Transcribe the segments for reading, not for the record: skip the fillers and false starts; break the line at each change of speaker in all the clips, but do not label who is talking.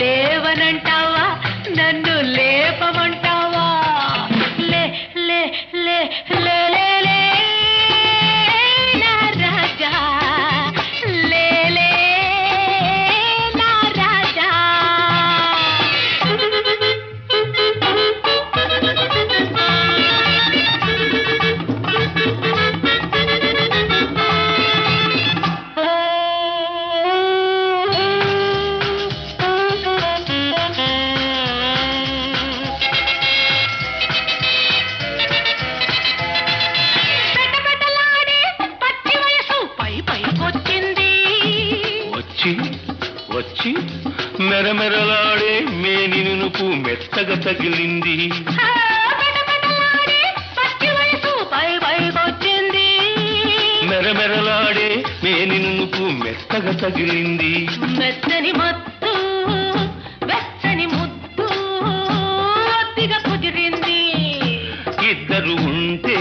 లేవనంటావా నన్ను లేపమంటావా లే లే లే లే లే లే నా రాజా లే లే నా రాజా
వచ్చి మెరమెరలాడే మేని నునుపు మెత్తగా తగిలింది మెరమెరలాడే మేని నునుపు మెత్తగా తగిలింది
మెత్తని మత్తు వెచ్చని ముద్దు అతిగా కుదిరింది
ఇద్దరు ఉంటే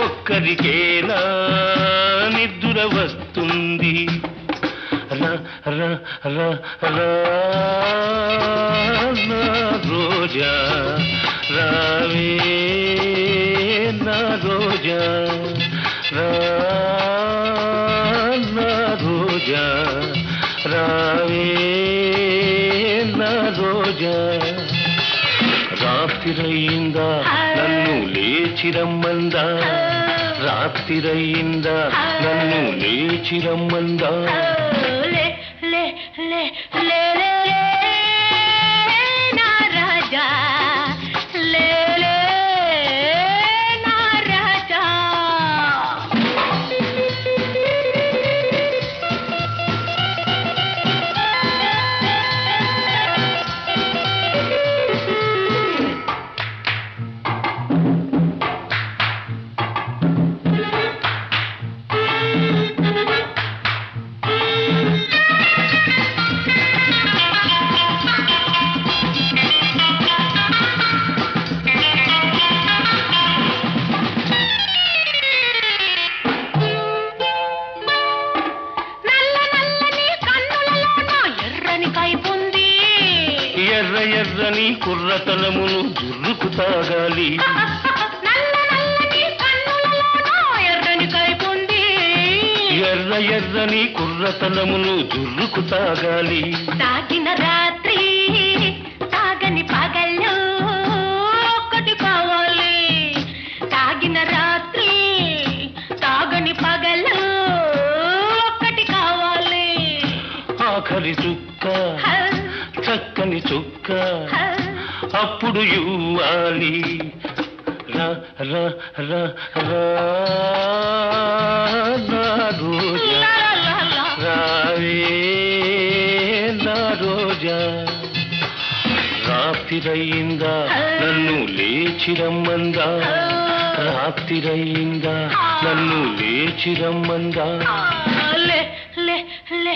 ఒక్కరికేలా నిద్ర వస్తుంది రా రా రా రా నా రోజా రావే నా రోజా రా నా రోజా రావే నా రోజా రాత్రిరయిందా నన్ను లేచిరమ్మందా రాత్రిరయిందా నన్ను లేచిరమ్మందా
నా రాజా లే లే నా రాజా
ఎర్ర ఎర్రని కుర్రతనమును జుర్రుకు తాగాలి ఎర్ర ఎర్రని కుర్రతనమును జుర్రుకు తాగాలి
తాగిన రాత్రి తాగని పగళ్ళు ఒక్కటి కావాలి తాగిన రాత్రి తాగని పగళ్ళు ఒక్కటి కావాలి
ఆఖరి చుక్క చక్కని చుక్క అప్పుడు ఇవ్వాలి రా రా రా రా నా రోజా రావే నా రోజా రాత్రిరయిందా నన్ను లేచిరమ్మందా రాత్రిరయిందా నన్ను లేచిరమ్మందా
లే లే లే